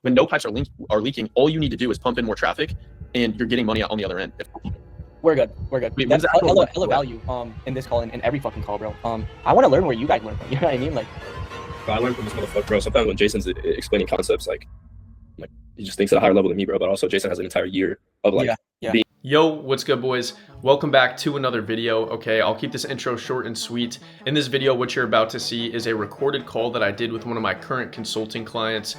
when no pipes are leaking, all you need to do is pump in more traffic, and you're getting money out on the other end. We're good. Wait, that's hella value in this call and in every fucking call, bro. I want to learn where you guys learn from. You know what I mean? Like, I learned from this motherfucker, bro. Sometimes when Jason's explaining concepts, like he just thinks at a higher level than me, bro. But also, Jason has an entire year of being. Yo, what's good, boys? Welcome back to another video. Okay, I'll keep this intro short and sweet. In this video, what you're about to see is a recorded call that I did with one of my current consulting clients.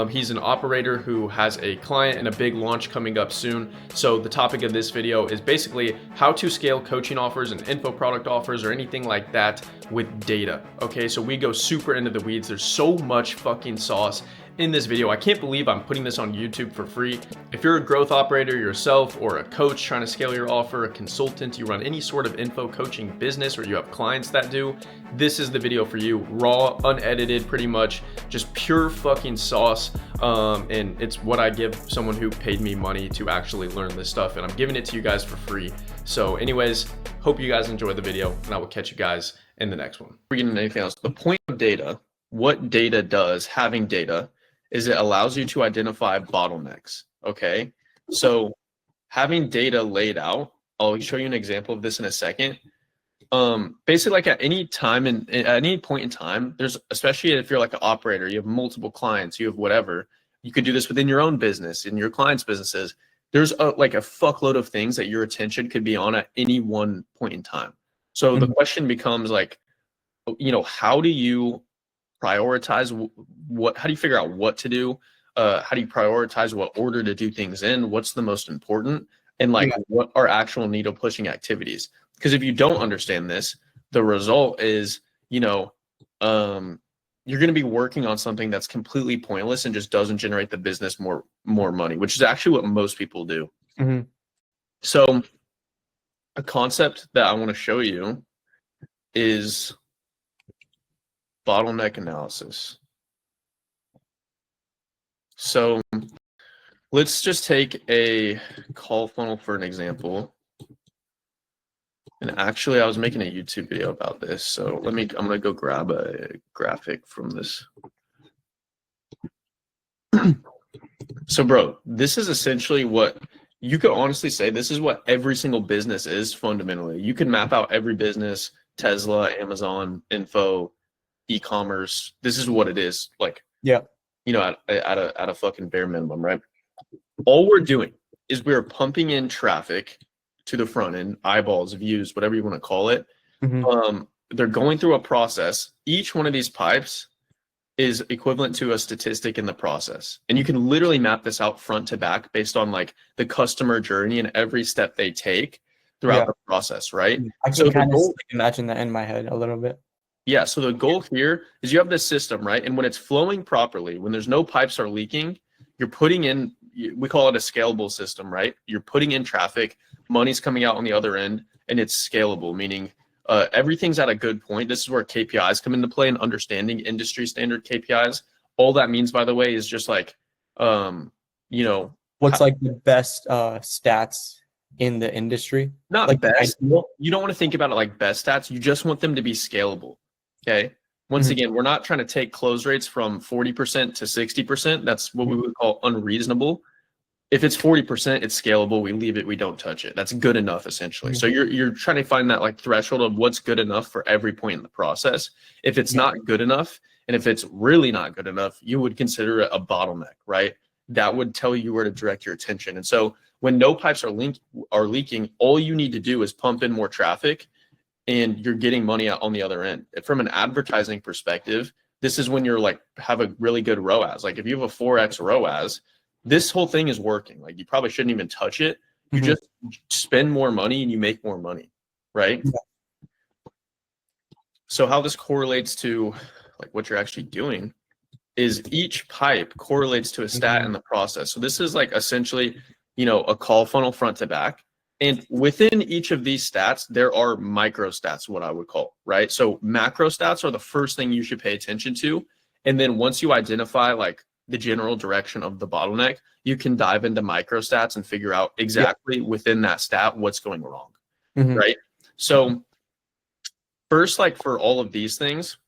He's an operator who has a client and a big launch coming up soon. So the topic of this video is basically how to scale coaching offers and info product offers or anything like that with data. Okay, so we go super into the weeds. There's so much fucking sauce in this video. I can't believe I'm putting this on YouTube for free. If you're a growth operator yourself or a coach trying to scale your offer, a consultant, you run any sort of info coaching business or you have clients that do, this is the video for you. Raw, unedited, pretty much just pure fucking sauce. And it's what I give someone who paid me money to actually learn this stuff, and I'm giving it to you guys for free. So anyways, hope you guys enjoy the video, and I will catch you guys in the next one. Before we get into anything else, the point of data, what data does, having data, is it allows you to identify bottlenecks, okay? So having data laid out, I'll show you an example of this in a second. Basically, like at any time and at any point in time, there's, especially if you're like an operator, you have multiple clients, you have whatever, you could do this within your own business, in your clients' businesses. There's like a fuckload of things that your attention could be on at any one point in time. So the question becomes like, how do you prioritize how do you figure out what to do? How do you prioritize what order to do things in? What's the most important? And what are actual needle pushing activities? Because if you don't understand this, the result is, you're going to be working on something that's completely pointless and just doesn't generate the business more money, which is actually what most people do. So a concept that I want to show you is bottleneck analysis. So let's just take a call funnel for an example. And actually, I was making a YouTube video about this. So I'm going to go grab a graphic from this. So bro, this is essentially what you could honestly say, this is what every single business is fundamentally. You can map out every business, Tesla, Amazon, info, e-commerce. This is what it is, like, at a fucking bare minimum, right? All we're doing is we're pumping in traffic to the front end, eyeballs, views, whatever you want to call it. They're going through a process. Each one of these pipes is equivalent to a statistic in the process, and you can literally map this out front to back based on like the customer journey and every step they take throughout the process, right? I can kind of imagine that in my head a little bit. Yeah, so the goal here is you have this system, right? And when it's flowing properly, when there's no pipes are leaking, you're putting in, we call it a scalable system, right? You're putting in traffic, money's coming out on the other end, and it's scalable, meaning everything's at a good point. This is where KPIs come into play and understanding industry standard KPIs. All that means, by the way, is just like, what's like the best stats in the industry? Not like best. You don't want to think about it like best stats. You just want them to be scalable. Okay. Once again, we're not trying to take close rates from 40% to 60%. That's what we would call unreasonable. If it's 40%, it's scalable. We leave it. We don't touch it. That's good enough, essentially. So you're trying to find that like threshold of what's good enough for every point in the process. If it's not good enough, and if it's really not good enough, you would consider it a bottleneck, right? That would tell you where to direct your attention. And so when no pipes are leaking, all you need to do is pump in more traffic, and you're getting money out on the other end. From an advertising perspective, this is when you're like have a really good ROAS. Like if you have a 4x ROAS, this whole thing is working. Like you probably shouldn't even touch it. You just spend more money and you make more money, right? So how this correlates to like what you're actually doing is each pipe correlates to a stat in the process. So this is like essentially, a call funnel front to back. And within each of these stats, there are micro stats, what I would call, right? So macro stats are the first thing you should pay attention to. And then once you identify like the general direction of the bottleneck, you can dive into micro stats and figure out exactly within that stat what's going wrong, right? So first, like for all of these things,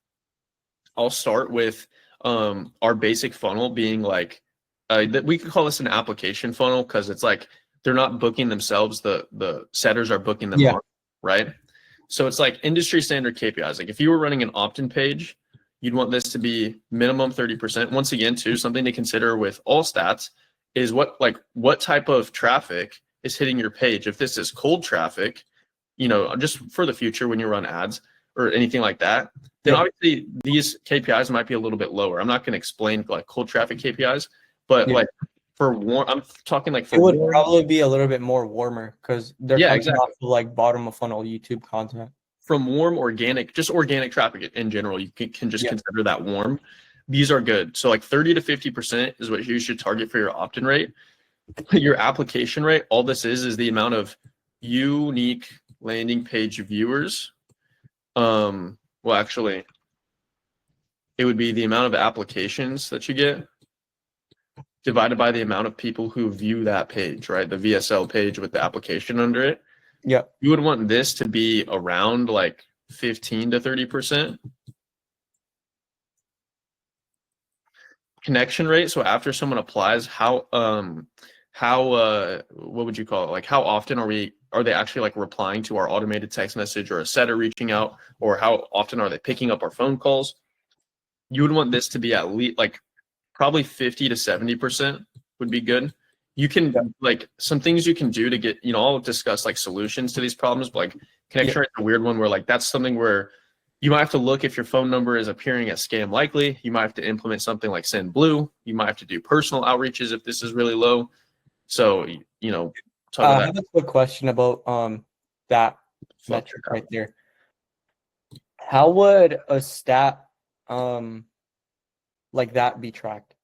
I'll start with our basic funnel being like that we could call this an application funnel because it's like they're not booking themselves. The setters are booking them on, right? So it's like industry standard KPIs. Like if you were running an opt-in page, you'd want this to be minimum 30%. Once again, too, something to consider with all stats is what type of traffic is hitting your page. If this is cold traffic, just for the future when you run ads or anything like that, then obviously these KPIs might be a little bit lower. I'm not going to explain like cold traffic KPIs, but like for warm, I'm talking like for it would warm, probably be a little bit more warmer because they're coming exactly. off of like bottom of funnel YouTube content. From warm organic traffic in general, you can just consider that warm. These are good. So like 30 to 50% is what you should target for your opt-in rate. Your application rate, all this is the amount of unique landing page viewers. Well, actually, it would be the amount of applications that you get divided by the amount of people who view that page, right? The VSL page with the application under it. Yeah. You would want this to be around like 15 to 30%. Connection rate. So after someone applies, what would you call it? Like how often are they actually like replying to our automated text message or a setter reaching out, or how often are they picking up our phone calls? You would want this to be at least like probably 50 to 70% would be good. You can like some things you can do to get, I'll discuss like solutions to these problems, but like connection rate is a weird one where like that's something where you might have to look if your phone number is appearing as scam likely. You might have to implement something like send blue. You might have to do personal outreaches if this is really low. So, talk about I have a quick question about that metric right there. How would a stat like that be tracked?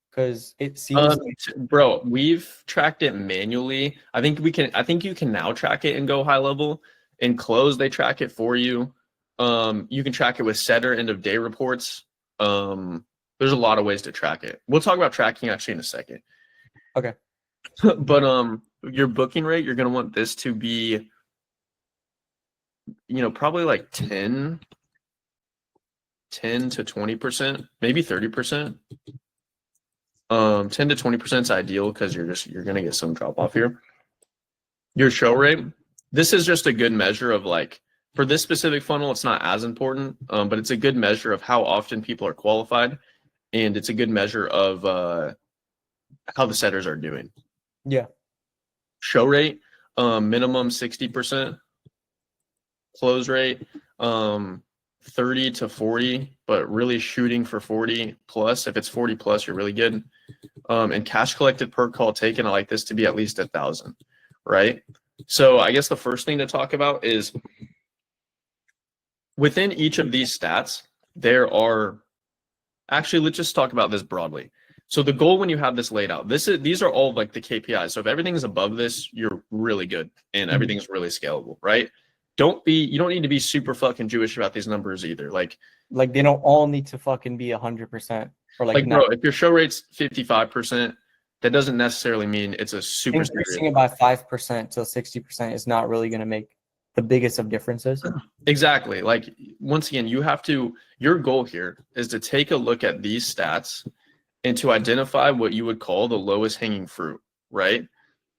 Because it seems bro, we've tracked it manually. I think you can now track it and go high level. In Close, they track it for you. You can track it with setter end of day reports. There's a lot of ways to track it. We'll talk about tracking actually in a second. Okay. But your booking rate, you're gonna want this to be, probably like 10 to 20%, maybe 30%. 10 to 20% is ideal because you're gonna get some drop off here. Your show rate, this is just a good measure of like, for this specific funnel, it's not as important, but it's a good measure of how often people are qualified, and it's a good measure of how the setters are doing. Yeah. Show rate, minimum 60%. Close rate, 30 to 40, but really shooting for 40 plus. If it's 40 plus, you're really good. And cash collected per call taken, I like this to be at least 1,000, right? So I guess the first thing to talk about is within each of these stats, there are actually, let's just talk about this broadly. So the goal when you have this laid out, these are all like the KPIs. So if everything is above this, you're really good and everything's really scalable, right? You don't need to be super fucking Jewish about these numbers either. Like they don't all need to fucking be 100% or like bro, if your show rate's 55%, that doesn't necessarily mean it's a super increasing it by 5% to 60% is not really going to make the biggest of differences. Exactly. Like once again, your goal here is to take a look at these stats and to identify what you would call the lowest hanging fruit, right?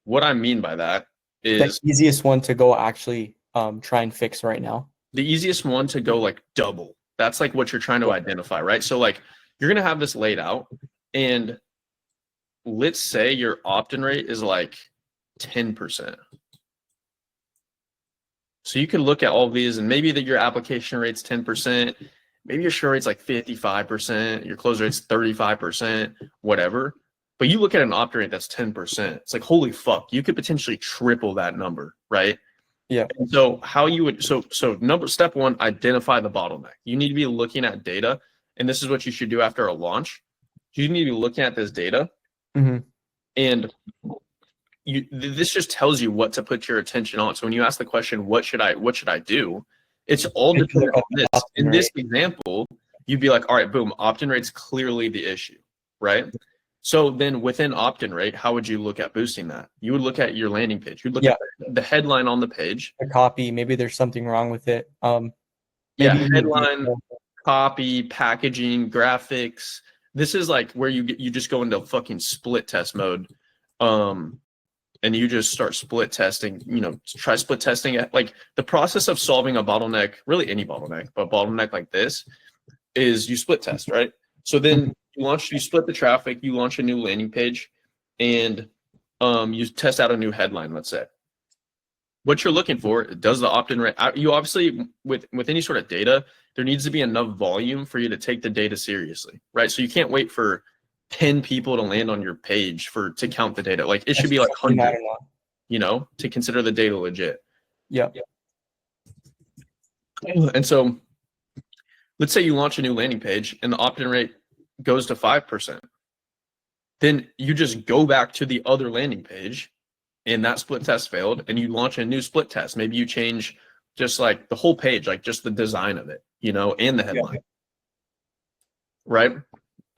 What I mean by that is the easiest one to go actually try and fix right now. The easiest one to go like double. That's like what you're trying to identify, right? So like you're going to have this laid out, and let's say your opt-in rate is like 10%. So you can look at all of these, and maybe that your application rate's 10%, maybe your show rate's like 55%, your close rate's 35%, whatever. But you look at an opt-in rate that's 10%. It's like, holy fuck, you could potentially triple that number, right? Yeah. And so how you would step one, identify the bottleneck. You need to be looking at data, and this is what you should do after a launch. You need to be looking at this data, and this just tells you what to put your attention on. So when you ask the question, what should I do? It's all dependent on this. In this example, you'd be like, all right, boom, opt-in rate's clearly the issue, right? So then within opt-in rate, how would you look at boosting that? You would look at your landing page. You'd look at the headline on the page. The copy, maybe there's something wrong with it. Headline, copy, packaging, graphics, this is like where you just go into fucking split test mode, and you just start split testing. Try split testing it. Like the process of solving a bottleneck, really any bottleneck, but bottleneck like this is you split test, right? So then you split the traffic, you launch a new landing page, and you test out a new headline. Let's say what you're looking for, does the opt-in rate? You obviously with any sort of data, there needs to be enough volume for you to take the data seriously, right? So you can't wait for 10 people to land on your page to count the data. Like it should be like 100, to consider the data legit. Yeah. And so let's say you launch a new landing page and the opt-in rate goes to 5%. Then you just go back to the other landing page and that split test failed and you launch a new split test. Maybe you change just like the whole page, like just the design of it, and the headline. Yeah. Right?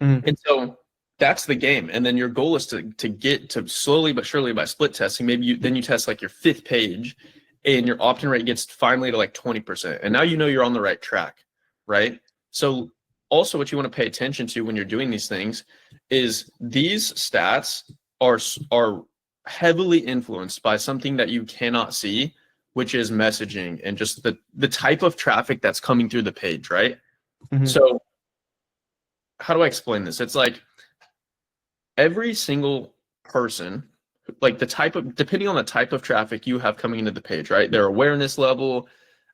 Mm-hmm. And so that's the game. And then your goal is to get to slowly but surely by split testing. Maybe then you test like your 5th page and your opt-in rate gets finally to like 20%. And now you're on the right track, right? So also what you want to pay attention to when you're doing these things is these stats are heavily influenced by something that you cannot see, which is messaging and just the type of traffic that's coming through the page, right? Mm-hmm. So how do I explain this? It's like every single person, like depending on the type of traffic you have coming into the page, right? Their awareness level,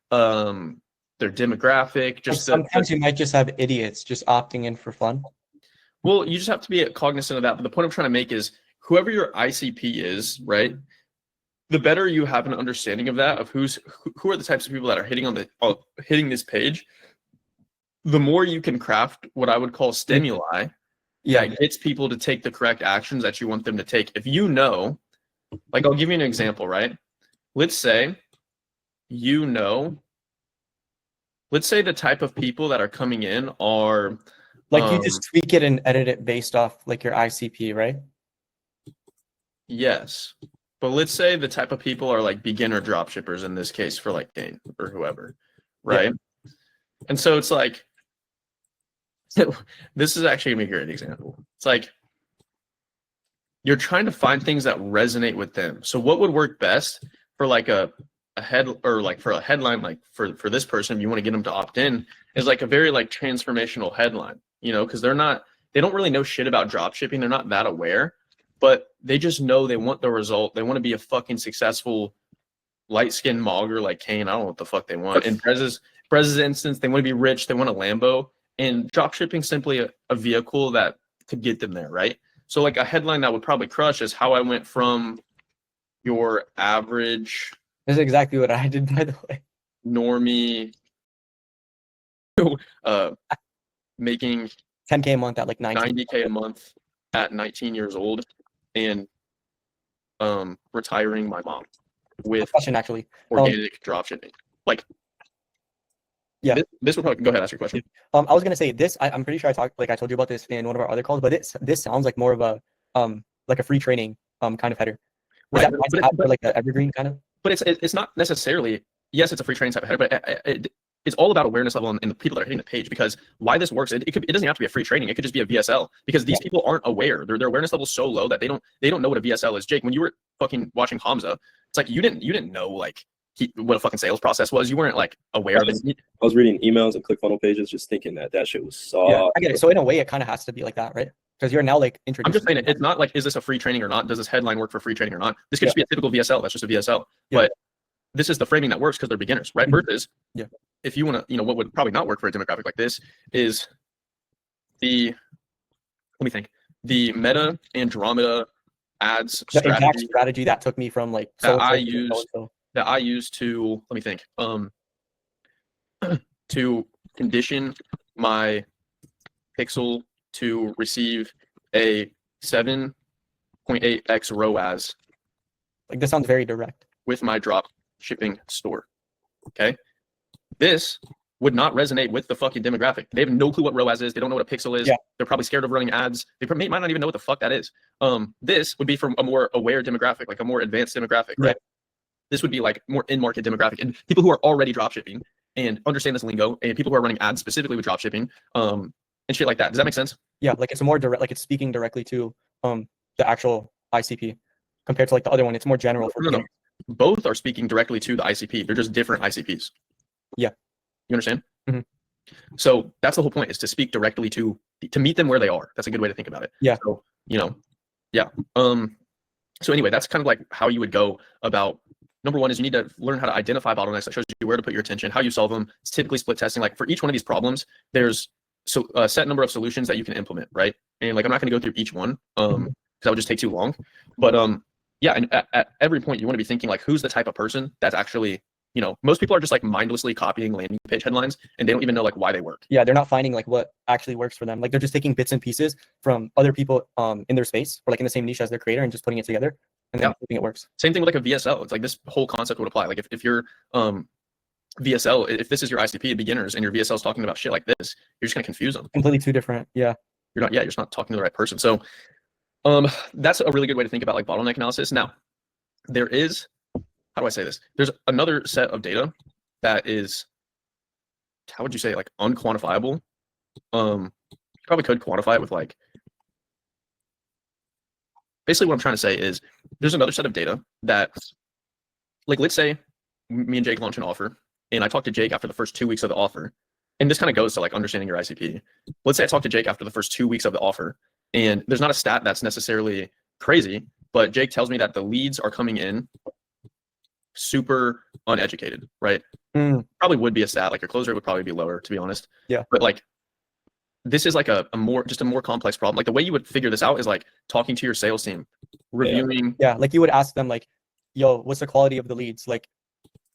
their demographic, just sometimes you might just have idiots just opting in for fun. Well, you just have to be cognizant of that. But the point I'm trying to make is whoever your ICP is, right? The better you have an understanding of that, of who are the types of people that are hitting this page, the more you can craft what I would call stimuli that gets people to take the correct actions that you want them to take. If like I'll give you an example, right? Let's say the type of people that are coming in are like you just tweak it and edit it based off like your ICP, right? Yes. But let's say the type of people are like beginner dropshippers in this case for like Dane or whoever, right? Yeah. And so it's like, this is actually gonna be a great example. It's like you're trying to find things that resonate with them. So what would work best for like a head or like for a headline, like for this person, if you want to get them to opt in, is like a very like transformational headline, because they don't really know shit about dropshipping. They're not that aware, but they just know they want the result. They want to be a fucking successful light-skinned mogger like Kane. I don't know what the fuck they want. In Prez's instance, they want to be rich. They want a Lambo. And dropshipping simply a vehicle that could get them there, right? So like a headline that would probably crush is how I went from your average. This is exactly what I did, by the way. Normie, making 10K a month at like 90K a month at 19 years old, and retiring my mom with actually organic dropshipping. Like, yeah, this would probably go ahead. Ask your question. I was gonna say this. I'm pretty sure I told you about this in one of our other calls, but this sounds like more of a like a free training kind of header. Right, but like the evergreen kind of. But it's not necessarily. Yes, it's a free training type of header, but it's all about awareness level and the people that are hitting the page. Because why this works, it doesn't have to be a free training. It could just be a VSL, because these people aren't aware. Their awareness level is so low that they don't know what a VSL is. Jake, when you were fucking watching Hamza, it's like you didn't know like what a fucking sales process was. You weren't like aware of it. I was reading emails and ClickFunnels pages, just thinking that shit was soft. Yeah, I get it. So in a way, it kind of has to be like that, right? Because you're now like introduced. I'm just saying it's not like, is this a free training or not? Does this headline work for free training or not? This could just be a typical VSL. That's just a VSL. Yeah. But this is the framing that works because they're beginners, right? Versus, if you want to, what would probably not work for a demographic like this is the Meta Andromeda ads strategy that took me from like that I use to to condition my pixel to receive a 7.8x ROAS. Like this sounds very direct. With my drop shipping store. Okay. This would not resonate with the fucking demographic. They have no clue what ROAS is. They don't know what a pixel is. Yeah. They're probably scared of running ads. They might not even know what the fuck that is. This would be from a more aware demographic, like a more advanced demographic, right? This would be like more in-market demographic, and people who are already dropshipping and understand this lingo, and people who are running ads specifically with dropshipping, and shit like that. Does that make sense? Yeah, like it's more direct, like it's speaking directly to the actual ICP compared to like the other one. It's more general for No. beginners. Both are speaking directly to the ICP. They're just different ICPs. Yeah. You understand? Mhm. So that's the whole point, is to speak directly to meet them where they are. That's a good way to think about it. Yeah. So, yeah. So anyway, that's kind of like how you would go about. Number one is you need to learn how to identify bottlenecks. That shows you where to put your attention, how you solve them. It's typically split testing. Like for each one of these problems, there's a set number of solutions that you can implement, right? And like I'm not going to go through each one because that would just take too long. But yeah, and at every point you want to be thinking like, who's the type of person that's actually, most people are just like mindlessly copying landing page headlines and they don't even know like why they work. Yeah, they're not finding like what actually works for them. Like they're just taking bits and pieces from other people in their space or like in the same niche as their creator and just putting it together and then hoping it works. Same thing with like a VSL. It's like this whole concept would apply. Like if you're VSL, if this is your ICP beginners and your VSL is talking about shit like this, you're just gonna confuse them. Completely two different. Yeah. You're just not talking to the right person. So that's a really good way to think about like bottleneck analysis. Now, there is, how do I say this? There's another set of data that is, how would you say, like unquantifiable. You probably could quantify it with like, basically what I'm trying to say is there's another set of data that, like, let's say me and Jake launch an offer and I talk to Jake after the first 2 weeks of the offer. And this kind of goes to like understanding your ICP. Let's say I talk to Jake after the first 2 weeks of the offer and there's not a stat that's necessarily crazy, but Jake tells me that the leads are coming in super uneducated, right? Probably would be a stat. Like your close rate would probably be lower, to be honest. Yeah. But like, this is like a more complex problem. Like the way you would figure this out is like talking to your sales team, reviewing. Yeah. Like you would ask them like, yo, what's the quality of the leads? Like,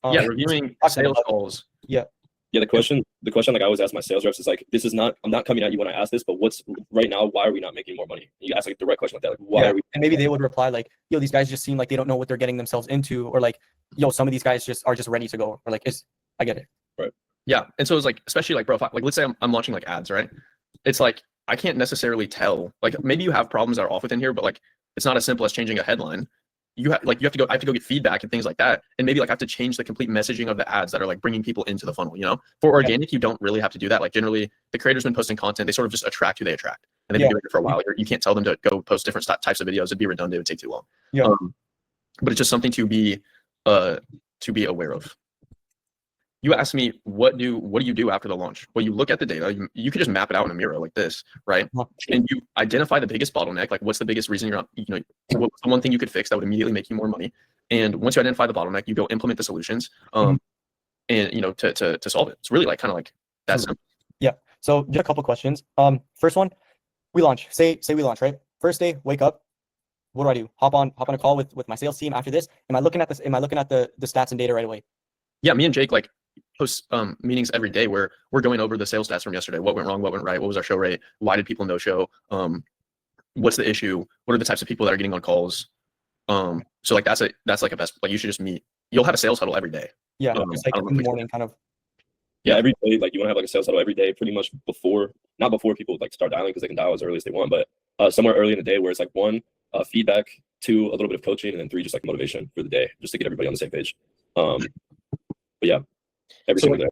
reviewing sales calls. Yeah. Yeah, the question like I always ask my sales reps is like, I'm not coming at you when I ask this, but what's right now, why are we not making more money? You ask like a direct question like that, like why are we? And maybe they would reply like, yo, these guys just seem like they don't know what they're getting themselves into, or like, yo, some of these guys are just ready to go, or like, I get it. Right. Yeah. And so it's like, especially like, bro, like let's say I'm launching like ads, right? It's like, I can't necessarily tell, like maybe you have problems that are off within here, but like, it's not as simple as changing a headline. I have to go get feedback and things like that. And maybe like I have to change the complete messaging of the ads that are like bringing people into the funnel, For organic, you don't really have to do that. Like generally the creator's been posting content, they sort of just attract who they attract. And they've been doing it for a while. You can't tell them to go post different types of videos. It'd be redundant. It would take too long. Yeah. But it's just something to be aware of. You asked me, what do you do after the launch? Well, you look at the data. You could just map it out in a mirror like this, right? And you identify the biggest bottleneck. Like, what's the biggest reason you're not, what's the one thing you could fix that would immediately make you more money? And once you identify the bottleneck, you go implement the solutions, and to solve it. It's really like kind of like that simple. Yeah. So just a couple questions. First one, we launch. Say we launch, right? First day, wake up. What do? Hop on a call with my sales team after this. Am I looking at this? Am I looking at the stats and data right away? Yeah, me and Jake like host meetings every day where we're going over the sales stats from yesterday. What went wrong? What went right? What was our show rate? Why did people no show? What's the issue? What are the types of people that are getting on calls? So like that's like a best, like you should just meet. You'll have a sales huddle every day. Yeah, it's like in the morning kind of. Yeah, every day, like you want to have like a sales huddle every day, pretty much not before people like start dialing because they can dial as early as they want, but somewhere early in the day where it's like 1, feedback, 2, a little bit of coaching, and then 3, just like motivation for the day, just to get everybody on the same page. But yeah, every single day.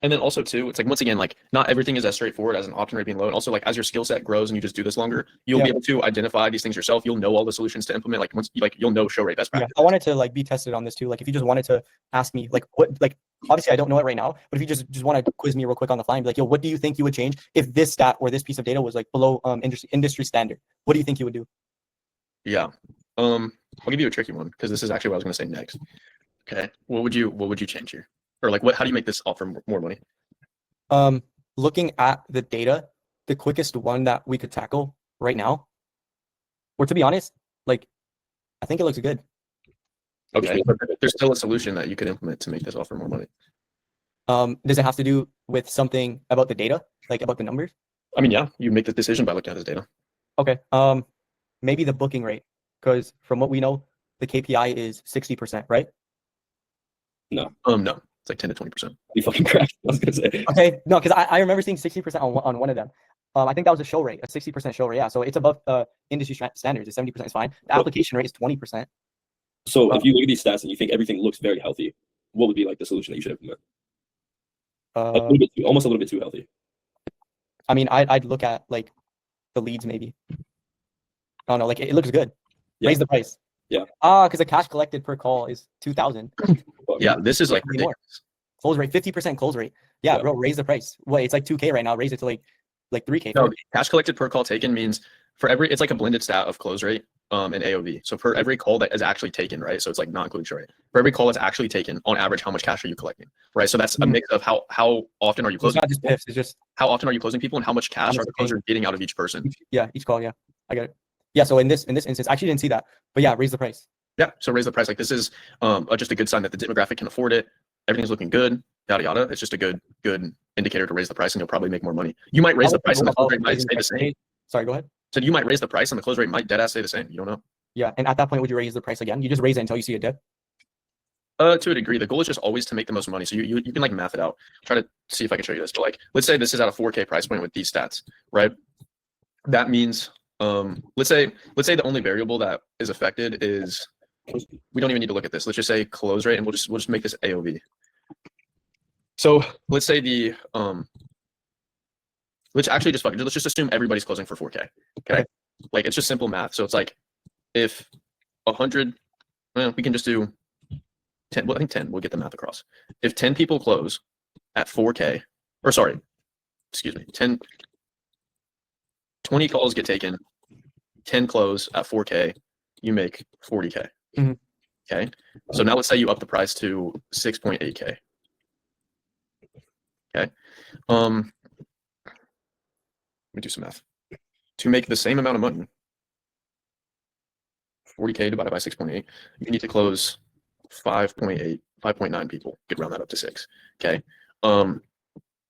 And then also too, it's like, once again, like not everything is as straightforward as an opt-in rate being low. And also like as your skill set grows and you just do this longer, you'll be able to identify these things yourself. You'll know all the solutions to implement. Like once you'll know show rate best practice. I wanted to like be tested on this too. Like if you just wanted to ask me like what, like obviously I don't know it right now, but if you just want to quiz me real quick on the fly and be like, yo, what do you think you would change if this stat or this piece of data was like below industry standard? What do you think you would do? Yeah. I'll give you a tricky one because this is actually what I was going to say next. Okay. What would you change here? Or like how do you make this offer more money? Looking at the data, the quickest one that we could tackle right now, or to be honest, like I think it looks good. Okay. There's still a solution that you could implement to make this offer more money. Does it have to do with something about the data, like about the numbers? I mean, yeah, you make the decision by looking at this data. Okay. Maybe the booking rate, because from what we know, the KPI is 60%, right? No. No. It's like 10 to 20%. You fucking cracked. I was gonna say. Okay, no, because I remember seeing 60% on one of them. I think that was a show rate, a 60% show rate. Yeah, so it's above industry standards. 70% is fine. The application rate is 20%. So if you look at these stats and you think everything looks very healthy, what would be like the solution that you should implement? Almost a little bit too healthy. I mean, I'd look at like the leads maybe. I don't know, like it looks good. Yeah. Raise the price. Yeah. Because the cash collected per call is 2,000. Yeah, this is like Way more. ridiculous. Close rate, 50% close rate. Yeah, Yeah. bro, raise the price. What, it's like 2K right now. Raise it to like 3K. No, cash collected per call taken means for every, it's like a blended stat of close rate and AOV. So for every call that is actually taken, right? So it's like not including show rate. For every call that's actually taken, on average, how much cash are you collecting, right? So that's a mix of how often are you It's closing? not just piffs. It's just How often are you closing people, and how much cash much are the paying. closer getting out of each person? each call. Yeah, I get it. Yeah. So in this instance, I actually didn't see that, but yeah, raise the price. Yeah. So raise the price. Like this is just a good sign that the demographic can afford it. Everything's looking good. Yada yada. It's just a good indicator to raise the price, and you'll probably make more money. You might raise the price, and the close rate might stay the same. Sorry, go ahead. So you might raise the price, and the close rate might dead ass stay the same. You don't know. Yeah, and at that point, would you raise the price again? You just raise it until you see a dip. To a degree, the goal is just always to make the most money. So you can like math it out. Try to see if I can show you this. But like, let's say this is at a 4K price point with these stats, right? That means, let's say the only variable that is affected is, we don't even need to look at this. Let's just say close rate, and we'll just make this AOV. So let's say the let's actually just let's just assume everybody's closing for 4K. Okay, like it's just simple math. So it's like if 100, well, we can just do 10. Well, I think 10. We'll get the math across. If 10 people close at 4K, or sorry, excuse me, 20 calls get taken, 10 close at 4K, you make 40K. Mhm. Okay. So now let's say you up the price to 6.8K. Okay. Let me do some math. To make the same amount of money, 40K divided by 6.8, you need to close 5.9 people. Could round that up to 6. Okay.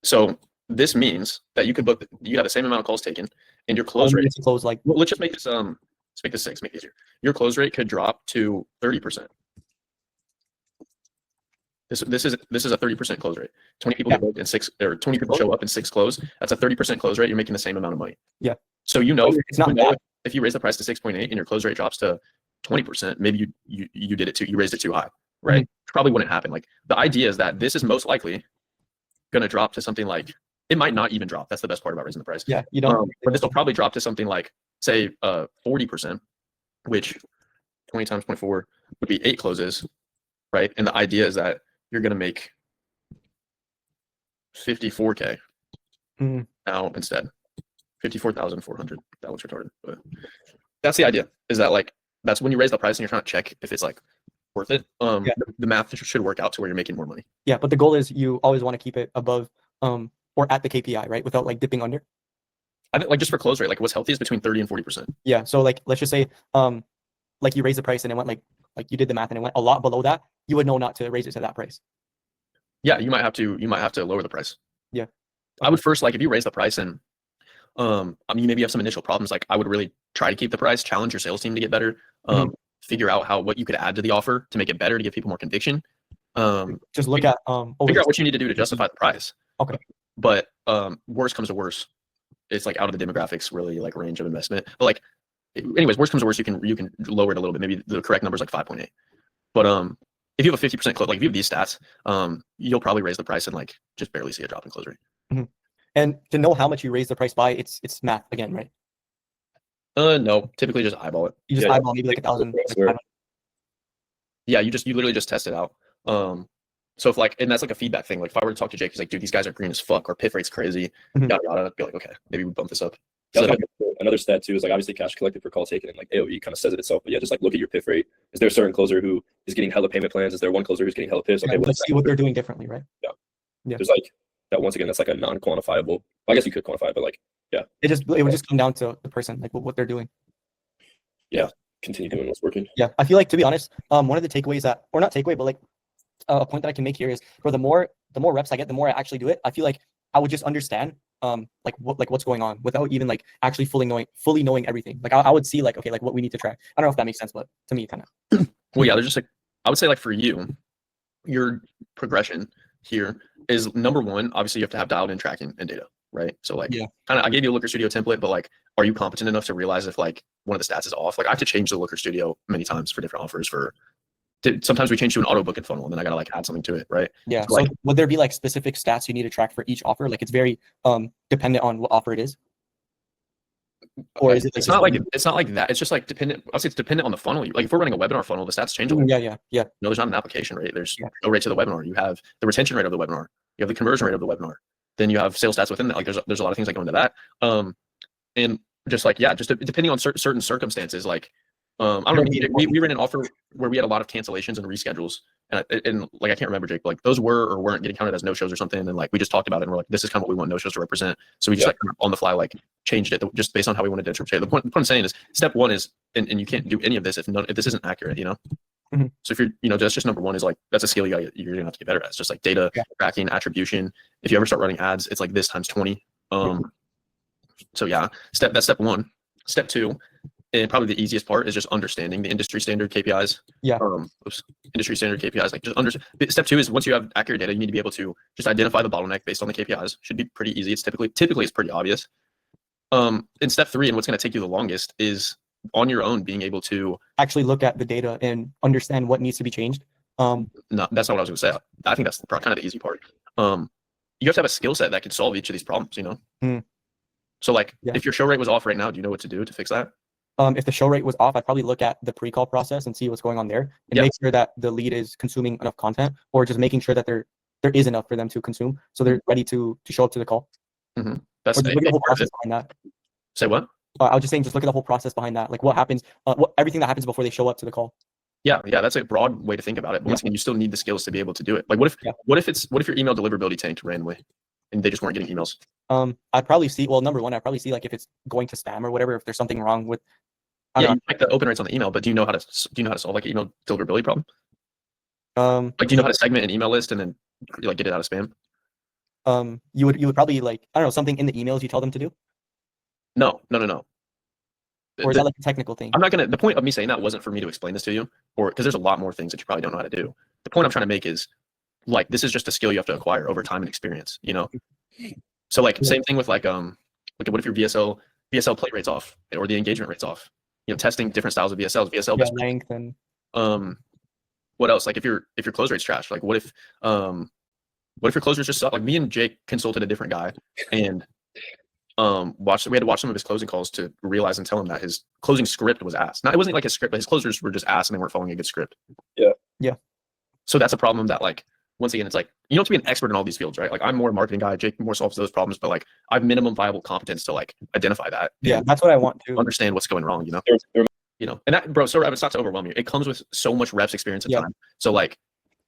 So this means that you could you have the same amount of calls taken, and your close rate. To close like Well, let's just make this let's make this 6, make it easier. Your close rate could drop to 30%. This is a 30% close rate. 20 people get booked and 6, or 20 people show up and 6 close. That's a 30% close rate. You're making the same amount of money. Yeah. So it's not bad. if you raise the price to 6.8 and your close rate drops to 20%, maybe you did it too. You raised it too high, right? Probably wouldn't happen. Like the idea is that this is most likely going to drop to something like, it might not even drop. That's the best part about raising the price. Yeah, you don't. But this will probably drop to something like, say, 40%, which 20 times 0.4 would be 8 closes, right? And the idea is that you're going to make 54K now instead. 54,400. That looks retarded, but that's the idea. Is that like, that's when you raise the price and you're trying to check if it's like worth it. The math should work out to where you're making more money. Yeah, but the goal is you always want to keep it above or at the KPI, right? Without like dipping under. I think like just for close rate, like what's healthy is between 30 and 40%. Yeah. So like let's just say like you raise the price and it went like you did the math and it went a lot below that, you would know not to raise it to that price. Yeah, you might have to lower the price. Yeah. I would first, like, if you raise the price and I mean, maybe you have some initial problems, like I would really try to keep the price, challenge your sales team to get better, figure out what you could add to the offer to make it better, to give people more conviction. Just look at figure out what you need to do to justify the price. Okay. But worst comes to worst, it's like out of the demographics really like range of investment. But like anyways, worst comes to worst, you can lower it a little bit. Maybe the correct number is like 5.8. But if you have a 50% close, like if you have these stats, you'll probably raise the price and like just barely see a drop in close rate. And to know how much you raise the price by, it's math again, right? No, typically just eyeball it. You just eyeball maybe like 1,000. Yeah, you literally just test it out. So if like, and that's like a feedback thing. Like if I were to talk to Jake, he's like, dude, these guys are green as fuck. Our PIF rate's crazy. Yada yada. I'd be like, okay, maybe we bump this up. Yeah, like another stat too is like obviously cash collected per call taken, and like AOE kind of says it itself. But yeah, just like look at your PIF rate. Is there a certain closer who is getting hella payment plans? Is there one closer who's getting hella PIFs? Okay, let's see what they're doing differently, right? Yeah. Yeah. There's like that once again. That's like a non-quantifiable. I guess you could quantify it, but like yeah. It would just come down to the person, like what they're doing. Yeah. Continue doing what's working. Yeah, I feel like, to be honest, one of the takeaways that, or not takeaway, but like a point that I can make here is, for the more reps I get, the more I actually do it. I feel like I would just understand like what's going on without even like actually fully knowing everything. Like I would see like, okay, like what we need to track. I don't know if that makes sense, but to me, kind of. Well, yeah, there's just like, I would say like for you, your progression here is number one, obviously you have to have dialed in tracking and data, right? So like, kind of, I gave you a Looker Studio template, but like, are you competent enough to realize if like one of the stats is off? Like I have to change the Looker Studio many times for different offers for sometimes we change to an auto booking funnel, and then I gotta like add something to it, right? Yeah. So, So like, would there be like specific stats you need to track for each offer? Like it's very dependent on what offer it is. Or is it like it's not like that. It's just like dependent. I'll say it's dependent on the funnel. Like if we're running a webinar funnel, the stats change a little. Yeah. No, there's not an application rate. There's Yeah. no rate to the webinar. You have the retention rate of the webinar. You have the conversion rate of the webinar. Then you have sales stats within that. Like there's a lot of things that go into that. And just like, yeah, just depending on certain circumstances, like, I don't know, we ran an offer where we had a lot of cancellations and reschedules, and like I can't remember, Jake, but like those were or weren't getting counted as no shows or something, and like we just talked about it and we're like, this is kind of what we want no shows to represent, so we just like on the fly like changed it just based on how we wanted to interpret it. The point I'm saying is step one is, and you can't do any of this if this isn't accurate, you know. Mhm. So if you're, that's just number one is like that's a skill you're gonna have to get better at. It's just like data tracking, attribution. If you ever start running ads, it's like this times 20. So yeah, that's step one. Step two, and probably the easiest part is just understanding the industry standard KPIs. Yeah. Industry standard KPIs. Like just step two is once you have accurate data, you need to be able to just identify the bottleneck based on the KPIs. Should be pretty easy. It's typically it's pretty obvious. In step three, and what's going to take you the longest is on your own being able to actually look at the data and understand what needs to be changed. No, that's not what I was going to say. I think that's kind of the easy part. You have to have a skill set that can solve each of these problems, you know? Mm. So like if your show rate was off right now, do you know what to do to fix that? If the show rate was off, I'd probably look at the pre-call process and see what's going on there and make sure that the lead is consuming enough content, or just making sure that there is enough for them to consume, so they're ready to show up to the call. Mm-hmm. That's or just look at the whole process behind that. Say what? I was just saying, just look at the whole process behind that. Like what happens, everything that happens before they show up to the call. Yeah, that's a broad way to think about it. But once again, you still need the skills to be able to do it. Like what if your email deliverability tanked randomly and they just weren't getting emails? I'd probably see, number one, I'd probably see like if it's going to spam or whatever, if there's something wrong with. You check the open rates on the email, but do you know how to solve like an email deliverability problem? Like do you know how to segment an email list and then like get it out of spam? You would probably like, I don't know, something in the emails you tell them to do. No. Or is that like a technical thing? The point of me saying that wasn't for me to explain this to you, or because there's a lot more things that you probably don't know how to do. The point I'm trying to make is like this is just a skill you have to acquire over time and experience, you know? So like same thing with like what if your VSL plate rate's off or the engagement rate's off? You know, testing different styles of VSL length and what else? Like if your close rate's trash, like what if your closers just suck? Like me and Jake consulted a different guy and we had to watch some of his closing calls to realize and tell him that his closing script was ass. Now it wasn't like his script, but his closers were just ass and they weren't following a good script. Yeah. So that's a problem that like once again, it's like you don't have to be an expert in all these fields, right? Like I'm more a marketing guy, Jake more solves those problems, but like I have minimum viable competence to like identify that. Yeah, that's what I want to understand what's going wrong, you know? You know, and that, bro, so it's not to overwhelm you. It comes with so much reps, experience, and time. So like,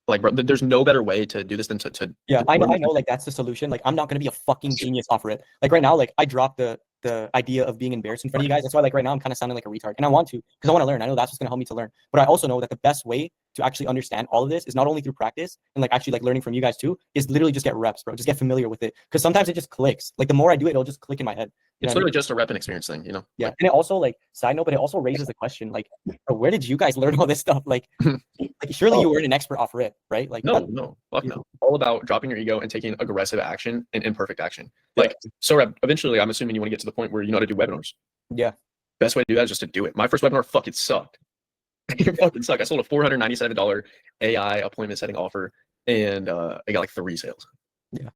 bro, there's no better way to do this than to I know, like that's the solution. Like I'm not gonna be a fucking genius off of it. Like right now, like I dropped the idea of being embarrassed in front of you guys. That's why like right now I'm kind of sounding like a retard, and I want to because I want to learn. I know that's what's gonna help me to learn. But I also know that the best way to actually understand all of this is not only through practice and like actually like learning from you guys too, is literally just get reps, bro. Just get familiar with it, because sometimes it just clicks. Like the more I do it, it'll just click in my head. It's literally just a rep and experience thing, you know? Yeah. And it also like side note, but it also raises the question, like, where did you guys learn all this stuff? Like surely you weren't an expert off it, right? Like no, fuck no. All about dropping your ego and taking aggressive action and imperfect action. Like so eventually I'm assuming you want to get to the point where you know how to do webinars. Yeah. Best way to do that is just to do it. My first webinar fucking sucked. It fucking sucked. I sold a $497 AI appointment setting offer and I got like 3 sales.